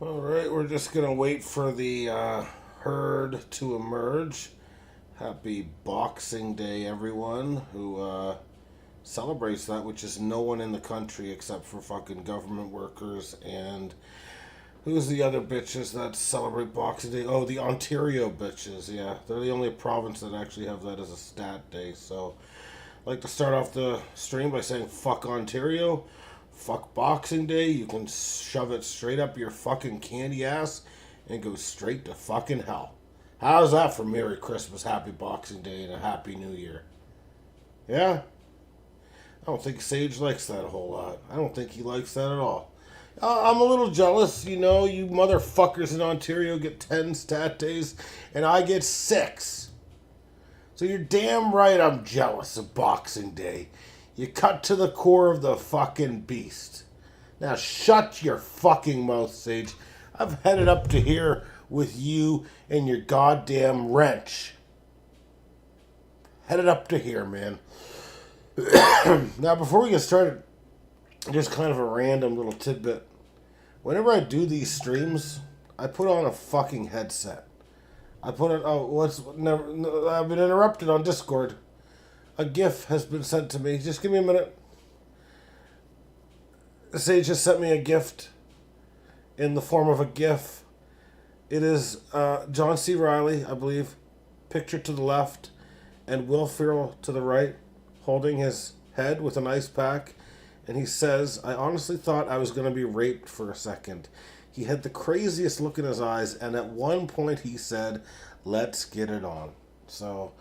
All right, we're just gonna wait for the herd to emerge. Happy Boxing Day, everyone who celebrates that, which is no one in the country except for fucking government workers and who's the other bitches that celebrate Boxing Day? Oh, the Ontario bitches. Yeah, they're the only province that actually have that as a stat day. So, I'd like to start off the stream by saying fuck Ontario. Fuck Boxing Day. You can shove it straight up your fucking candy ass and go straight to fucking hell. How's that for Merry Christmas, Happy Boxing Day, and a Happy New Year? Yeah? I don't think Sage likes that a whole lot. I don't think he likes that at all. I'm a little jealous, you know, you motherfuckers in Ontario get 10 stat days, and I get 6. So you're damn right I'm jealous of Boxing Day. You cut to the core of the fucking beast. Now shut your fucking mouth, Sage. I've headed up to here with you and your goddamn wrench. Headed up to here, man. Now, before we get started, just kind of a random little tidbit. Whenever I do these streams, I put on a fucking headset. I put it. Oh, I've been interrupted on Discord. A GIF has been sent to me. Just give me a minute. Sage just sent me a gift in the form of a GIF. It is John C. Riley, I believe, picture to the left, and Will Ferrell to the right, holding his head with an ice pack. And he says, I honestly thought I was going to be raped for a second. He had the craziest look in his eyes, and at one point he said, let's get it on. So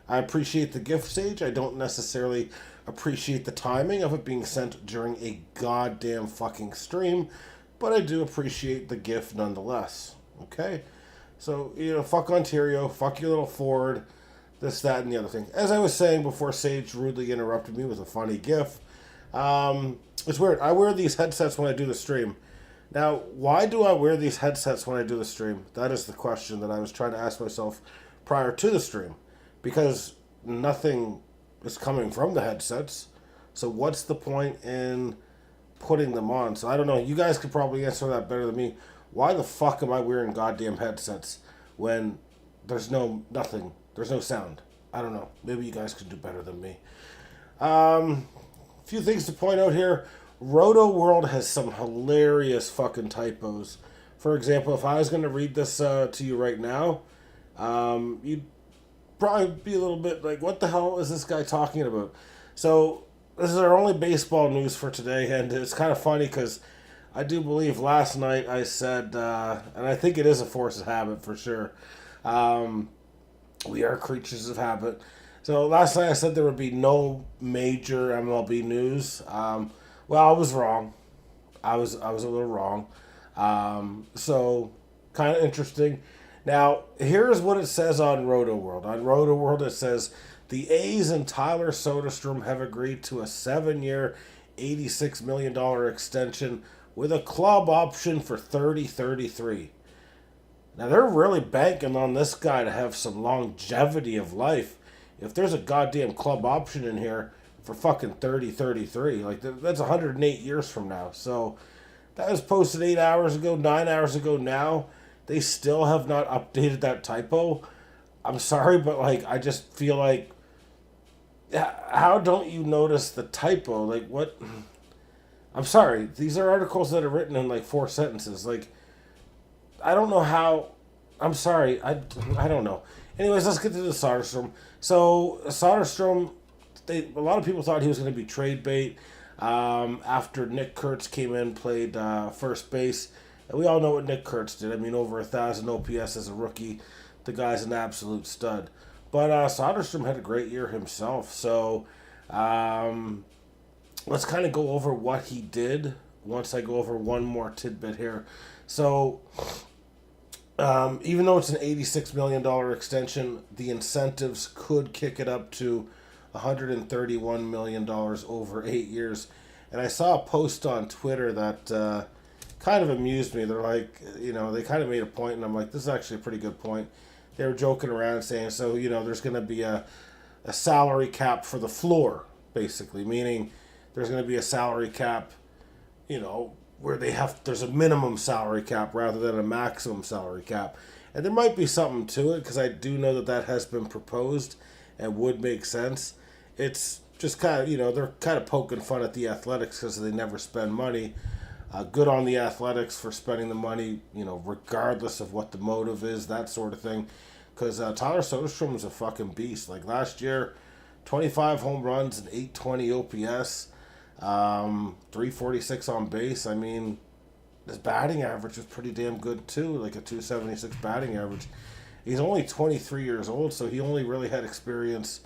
I appreciate the gift, Sage. I don't necessarily appreciate the timing of it being sent during a goddamn fucking stream, but I do appreciate the gift nonetheless. Okay? So, you know, fuck Ontario, fuck your little Ford, this, that, and the other thing. As I was saying before Sage rudely interrupted me with a funny gif, it's weird. I wear these headsets when I do the stream. Now, why do I wear these headsets when I do the stream? That is the question that I was trying to ask myself prior to the stream. Because nothing is coming from the headsets. So what's the point in putting them on? So I don't know. You guys could probably answer that better than me. Why the fuck am I wearing goddamn headsets when there's nothing? There's no sound. I don't know. Maybe you guys could do better than me. Few things to point out here. Roto World has some hilarious fucking typos. For example, if I was going to read this to you right now, you'd probably be a little bit like, what the hell is this guy talking about? So, this is our only baseball news for today, and it's kind of funny because I do believe last night I said, and I think it is a force of habit for sure, we are creatures of habit. So last night I said there would be no major MLB news. Well, I was wrong. I was a little wrong. So kind of interesting. Now here's what it says on Roto World. On Roto World it says the A's and Tyler Soderstrom have agreed to a 7-year, $86 million extension with a club option for 30-33. Now they're really banking on this guy to have some longevity of life. If there's a goddamn club option in here for fucking 30-33, like that's 108 years from now. So that was posted 8 hours ago, 9 hours ago now. They still have not updated that typo. I'm sorry, but like I just feel like how don't you notice the typo? Like what? I'm sorry. These are articles that are written in like 4 sentences. Like I don't know how. I'm sorry. I don't know. Anyways, let's get to the Soderstrom. So Soderstrom, a lot of people thought he was going to be trade bait after Nick Kurtz came in, played first base. And we all know what Nick Kurtz did. I mean, over 1,000 OPS as a rookie. The guy's an absolute stud. But Soderstrom had a great year himself. So let's kind of go over what he did once I go over one more tidbit here. So even though it's an $86 million extension, the incentives could kick it up to $131 million over 8 years. And I saw a post on Twitter that kind of amused me. They're like, you know, they kind of made a point, and I'm like, this is actually a pretty good point. They were joking around saying, so, you know, there's going to be a salary cap for the floor, basically, meaning there's going to be a salary cap, you know, where there's a minimum salary cap rather than a maximum salary cap. And there might be something to it because I do know that has been proposed and would make sense. It's just kind of, they're kind of poking fun at the Athletics because they never spend money. Good on the Athletics for spending the money, regardless of what the motive is, that sort of thing. Because Tyler Soderstrom was a fucking beast. Like last year, 25 home runs and 820 OPS, 346 on base. I mean, his batting average was pretty damn good too, like a 276 batting average. He's only 23 years old, so he only really had experience,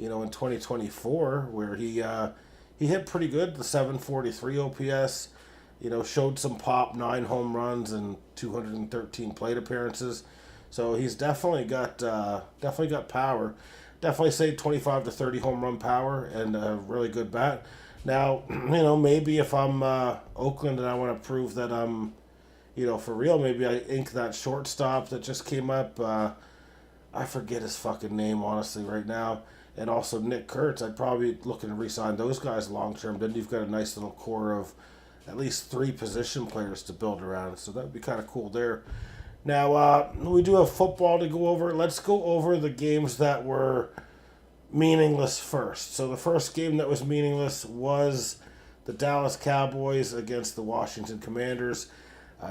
in 2024 where he hit pretty good, the 743 OPS. Showed some pop, 9 home runs and 213 plate appearances. So he's definitely got power. Definitely say 25 to 30 home run power and a really good bat. Now, maybe if I'm Oakland and I want to prove that I'm, for real, maybe I ink that shortstop that just came up. I forget his fucking name, honestly, right now. And also Nick Kurtz. I'd probably looking to re-sign those guys long term. Then you've got a nice little core of at least 3 position players to build around. So that would be kind of cool there. Now, we do have football to go over. Let's go over the games that were meaningless first. So the first game that was meaningless was the Dallas Cowboys against the Washington Commanders.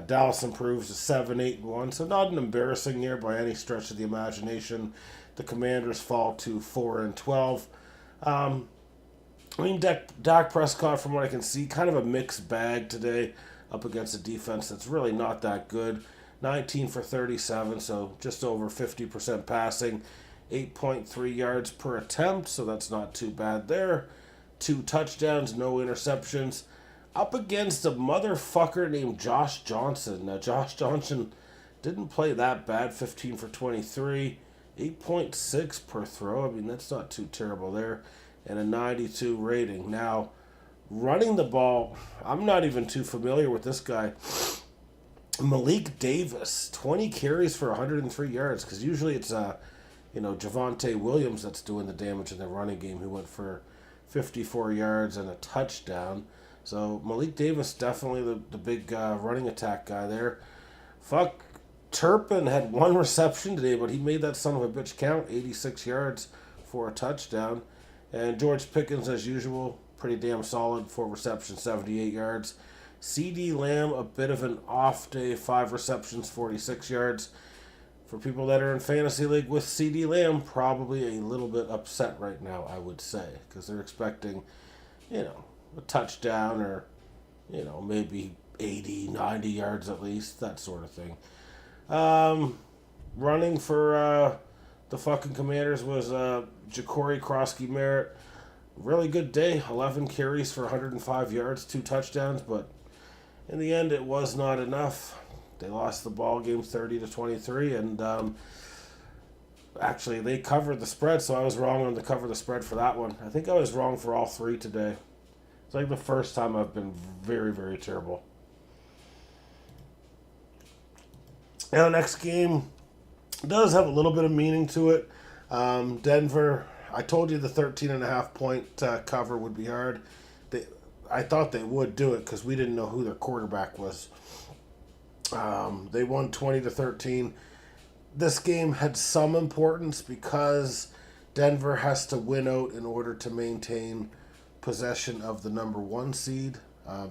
Dallas improves to 7-8-1, so not an embarrassing year by any stretch of the imagination. The Commanders fall to 4-12. Dak Prescott, from what I can see, kind of a mixed bag today up against a defense that's really not that good. 19 for 37, so just over 50% passing. 8.3 yards per attempt, so that's not too bad there. 2 touchdowns, no interceptions. Up against a motherfucker named Josh Johnson. Now, Josh Johnson didn't play that bad. 15 for 23. 8.6 per throw. I mean, that's not too terrible there. And a 92 rating. Now, running the ball, I'm not even too familiar with this guy. Malik Davis, 20 carries for 103 yards, because usually it's Javonte Williams that's doing the damage in the running game, who went for 54 yards and a touchdown. So Malik Davis, definitely the big running attack guy there. Fuck, Turpin had 1 reception today, but he made that son of a bitch count, 86 yards for a touchdown. And George Pickens, as usual, pretty damn solid, 4 receptions, 78 yards. CD Lamb, a bit of an off day, 5 receptions, 46 yards. For people that are in Fantasy League with CD Lamb, probably a little bit upset right now, I would say, because they're expecting, a touchdown or, maybe 80, 90 yards at least, that sort of thing. Running for the fucking Commanders was Ja'Cory Krosky-Merritt. Really good day, 11 carries for 105 yards, 2 touchdowns, but in the end, it was not enough. They lost the ball game 30-23, and actually they covered the spread, so I was wrong on the cover the spread for that one. I think I was wrong for all 3 today. It's like the first time I've been very, very terrible. Now, the next game does have a little bit of meaning to it. Denver, I told you the 13.5 point cover would be hard. I thought they would do it because we didn't know who their quarterback was. They won 20-13. This game had some importance because Denver has to win out in order to maintain possession of the number 1 seed,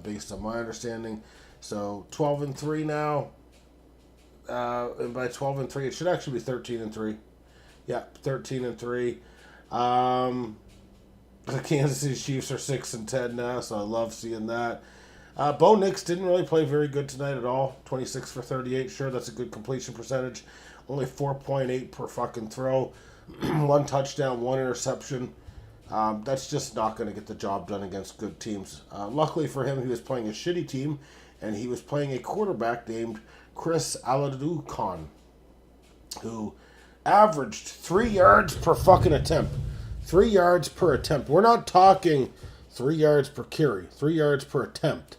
based on my understanding. So 12-3 now. And by 12-3, it should actually be 13-3. Yeah, 13-3. The Kansas City Chiefs are 6-10 now, so I love seeing that. Bo Nix didn't really play very good tonight at all. 26 for 38. Sure, that's a good completion percentage. Only 4.8 per fucking throw. 1 touchdown, 1 interception. That's just not going to get the job done against good teams. Luckily for him, he was playing a shitty team, and he was playing a quarterback named Chris Aladucon, who averaged 3 yards per fucking attempt. 3 yards per attempt. We're not talking 3 yards per carry. 3 yards per attempt.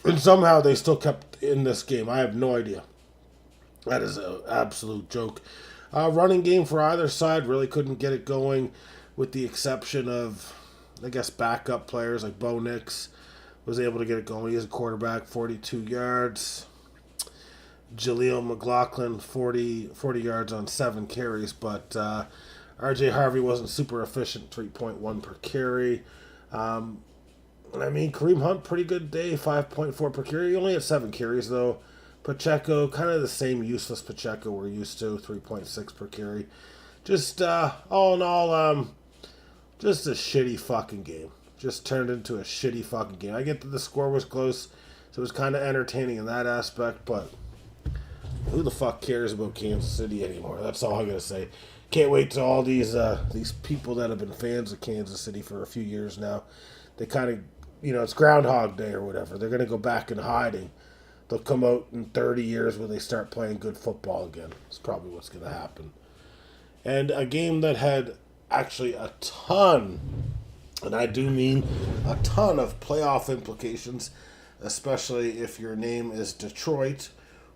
And somehow they still kept in this game. I have no idea. That is an absolute joke. Running game for either side really couldn't get it going, with the exception of, I guess, backup players like Bo Nix was able to get it going. He is a quarterback, 42 yards. Jaleel McLaughlin, 40 yards on 7 carries, but RJ Harvey wasn't super efficient, 3.1 per carry. Kareem Hunt, pretty good day, 5.4 per carry. He only had 7 carries, though. Pacheco, kind of the same useless Pacheco we're used to, 3.6 per carry. Just, all in all, just a shitty fucking game. Just turned into a shitty fucking game. I get that the score was close, so it was kind of entertaining in that aspect, but who the fuck cares about Kansas City anymore? That's all I'm going to say. Can't wait till all these people that have been fans of Kansas City for a few years now, they kind of, it's Groundhog Day or whatever. They're going to go back in hiding. They'll come out in 30 years when they start playing good football again. That's probably what's going to happen. And a game that had actually a ton, and I do mean a ton of playoff implications, especially if your name is Detroit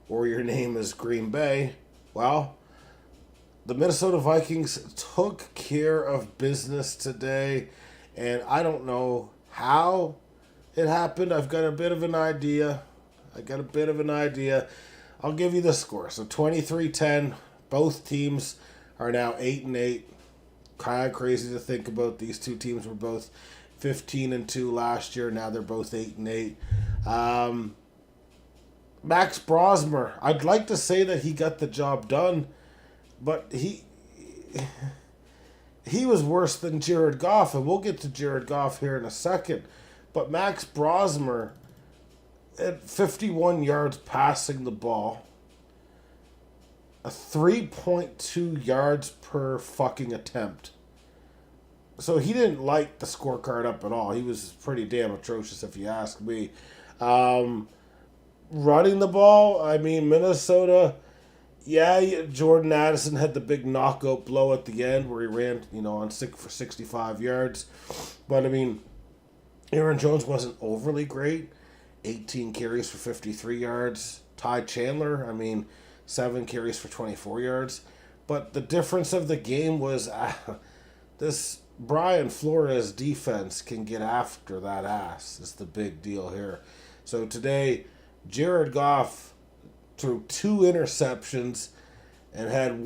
or your name is Green Bay. Well, the Minnesota Vikings took care of business today, and I don't know how it happened. I've got a bit of an idea. I'll give you the score. So 23-10, both teams are now 8-8. Kind of crazy to think about. These two teams were both 15-2 last year. Now they're both 8-8. Max Brosmer, I'd like to say that he got the job done, but he was worse than Jared Goff, and we'll get to Jared Goff here in a second. But Max Brosmer, at 51 yards passing the ball, a 3.2 yards per fucking attempt. So he didn't light the scorecard up at all. He was pretty damn atrocious, if you ask me. Running the ball, Minnesota, Jordan Addison had the big knockout blow at the end where he ran, on 65 yards. But, Aaron Jones wasn't overly great. 18 carries for 53 yards. Ty Chandler, 7 carries for 24 yards. But the difference of the game was this Brian Flores defense can get after that ass. Is the big deal here. So today, Jared Goff threw 2 interceptions and had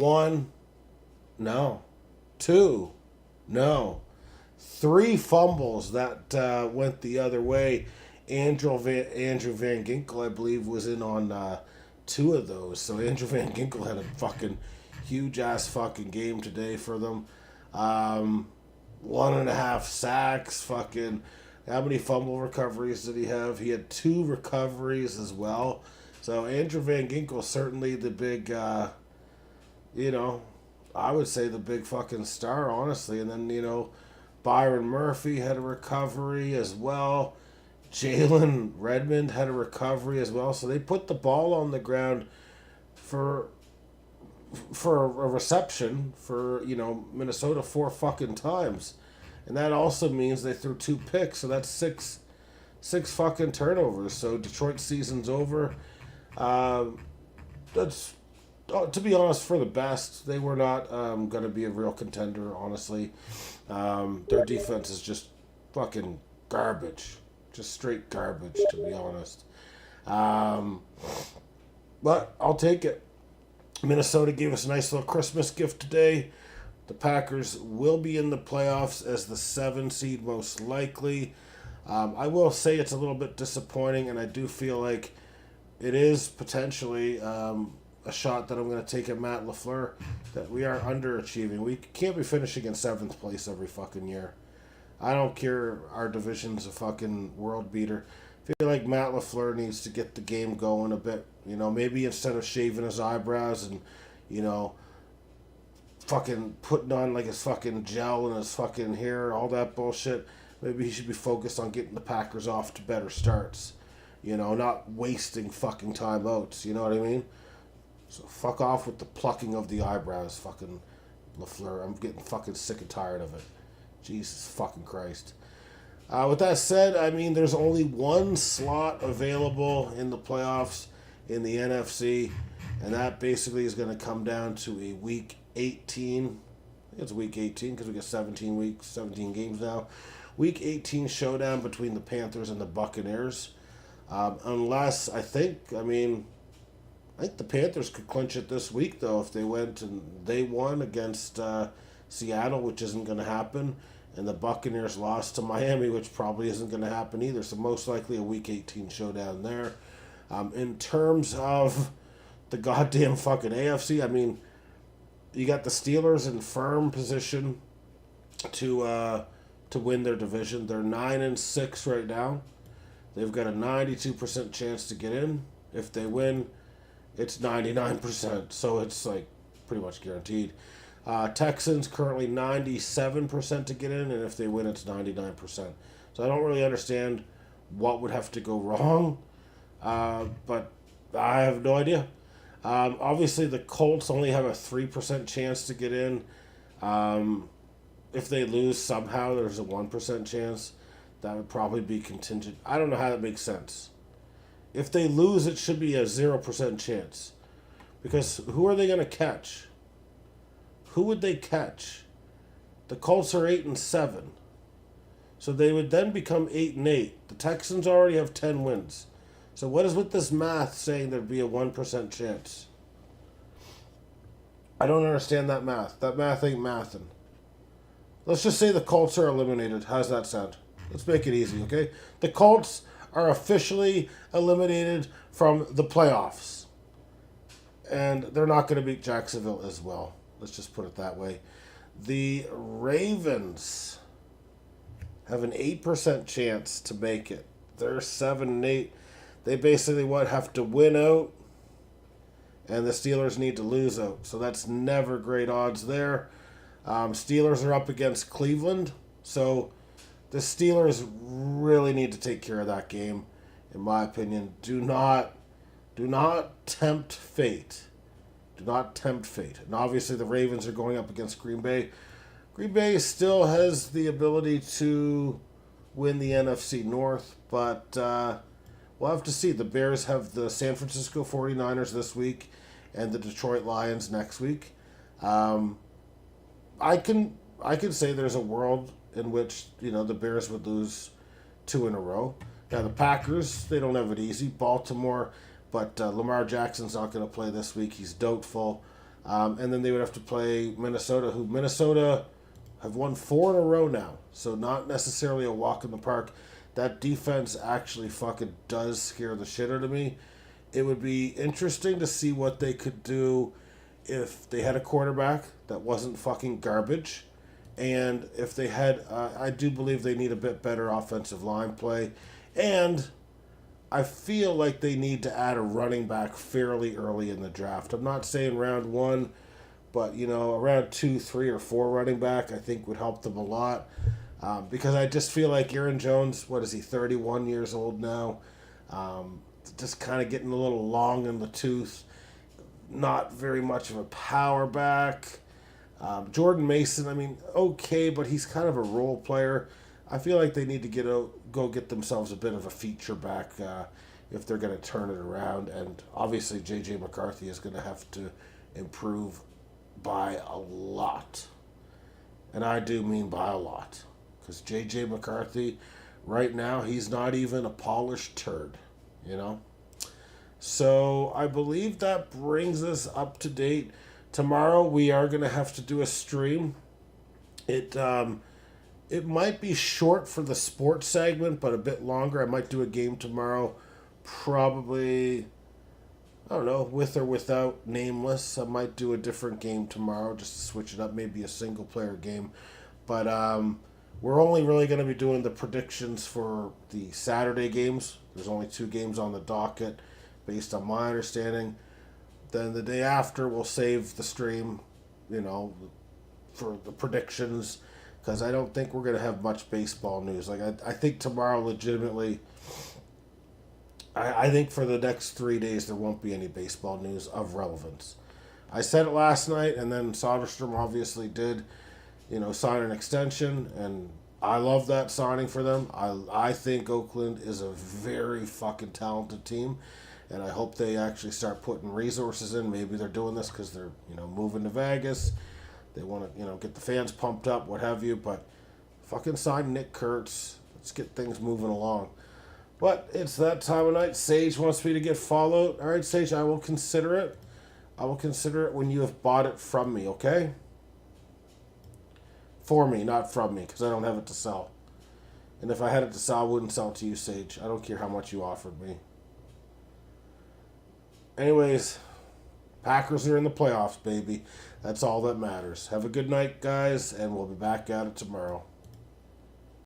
3 fumbles that went the other way. Andrew Van Ginkel, I believe, was in on 2 of those. So Andrew Van Ginkel had a fucking huge-ass fucking game today for them. 1.5 sacks, fucking... How many fumble recoveries did he have? He had 2 recoveries as well. So Andrew Van Ginkel, certainly the big, I would say the big fucking star, honestly. And then, Byron Murphy had a recovery as well. Jalen Redmond had a recovery as well. So they put the ball on the ground for a reception for, Minnesota 4 fucking times. And that also means they threw 2 picks, so that's six fucking turnovers. So Detroit's season's over. That's, to be honest, for the best. They were not going to be a real contender, honestly. Their defense is just fucking garbage. Just straight garbage, to be honest. But I'll take it. Minnesota gave us a nice little Christmas gift today. The Packers will be in the playoffs as the 7 seed most likely. I will say it's a little bit disappointing, and I do feel like it is potentially a shot that I'm going to take at Matt LaFleur, that we are underachieving. We can't be finishing in 7th place every fucking year. I don't care our division's a fucking world beater. I feel like Matt LaFleur needs to get the game going a bit. Maybe instead of shaving his eyebrows and, fucking putting on like his fucking gel and his fucking hair, all that bullshit, maybe he should be focused on getting the Packers off to better starts. Not wasting fucking timeouts. You know what I mean? So fuck off with the plucking of the eyebrows, fucking LaFleur. I'm getting fucking sick and tired of it. Jesus fucking Christ. With that said, there's only 1 slot available in the playoffs in the NFC, and that basically is going to come down to a Week 18. I think it's Week 18 because we got 17 games now. Week 18 showdown between the Panthers and the Buccaneers. Unless, I think the Panthers could clinch it this week, though, if they went and they won against Seattle, which isn't going to happen, and the Buccaneers lost to Miami, which probably isn't going to happen either. So most likely a Week 18 showdown there. In terms of the goddamn fucking AFC, you got the Steelers in firm position to win their division. They're 9-6 right now. They've got a 92% chance to get in. If they win, it's 99%. So it's like pretty much guaranteed. Texans currently 97% to get in, and if they win, it's 99%. So I don't really understand what would have to go wrong, but I have no idea. Obviously, the Colts only have a 3% chance to get in. If they lose somehow, there's a 1% chance. That would probably be contingent. I don't know how that makes sense. If they lose, it should be a 0% chance. Because who are they going to catch? Who would they catch? The Colts are 8-7. So they would then become 8-8. The Texans already have 10 wins. So what is with this math saying there'd be a 1% chance? I don't understand that math. That math ain't mathing. Let's just say the Colts are eliminated. How's that sound? Let's make it easy, okay? The Colts are officially eliminated from the playoffs. And they're not going to beat Jacksonville as well. Let's just put it that way. The Ravens have an 8% chance to make it. They're 7-8. They basically have to win out, and the Steelers need to lose out. So that's never great odds there. Steelers are up against Cleveland, so the Steelers really need to take care of that game, in my opinion. Do not tempt fate. Do not tempt fate. And obviously the Ravens are going up against Green Bay. Green Bay still has the ability to win the NFC North, but we'll have to see. The Bears have the San Francisco 49ers this week and the Detroit Lions next week. I can say there's a world in which, the Bears would lose 2 in a row. Now the Packers, they don't have it easy. Baltimore, but Lamar Jackson's not going to play this week. He's doubtful. And then they would have to play Minnesota, who Minnesota have won 4 in a row now. So not necessarily a walk in the park. That defense actually fucking does scare the shit out of me. It would be interesting to see what they could do if they had a quarterback that wasn't fucking garbage. And if they had, I do believe they need a bit better offensive line play. And I feel like they need to add a running back fairly early in the draft. I'm not saying round 1, but, around 2, 3, or 4 running back, I think would help them a lot. Because I just feel like Aaron Jones, what is he, 31 years old now? Just kind of getting a little long in the tooth. Not very much of a power back. Jordan Mason, okay, but he's kind of a role player. I feel like they need to go get themselves a bit of a feature back if they're going to turn it around. And obviously J.J. McCarthy is going to have to improve by a lot. And I do mean by a lot. Because J.J. McCarthy, right now, he's not even a polished turd, So I believe that brings us up to date. Tomorrow we are going to have to do a stream. It might be short for the sports segment, but a bit longer. I might do a game tomorrow, probably, I don't know, with or without Nameless. I might do a different game tomorrow just to switch it up, maybe a single-player game. But we're only really going to be doing the predictions for the Saturday games. There's only 2 games on the docket, based on my understanding. Then the day after, we'll save the stream, for the predictions, because I don't think we're going to have much baseball news. I think tomorrow, legitimately, I think for the next 3 days, there won't be any baseball news of relevance. I said it last night, and then Soderstrom obviously did, sign an extension, and I love that signing for them. I think Oakland is a very fucking talented team. And I hope they actually start putting resources in. Maybe they're doing this because they're, moving to Vegas. They want to, get the fans pumped up, what have you. But Fucking sign Nick Kurtz. Let's get things moving along. But it's that time of night. Sage wants me to get followed. All right, Sage, I will consider it. I will consider it when you have bought it from me, okay? For me, not from me, because I don't have it to sell. And if I had it to sell, I wouldn't sell it to you, Sage. I don't care how much you offered me. Anyways, Packers are in the playoffs, baby. That's all that matters. Have a good night, guys, and we'll be back at it tomorrow.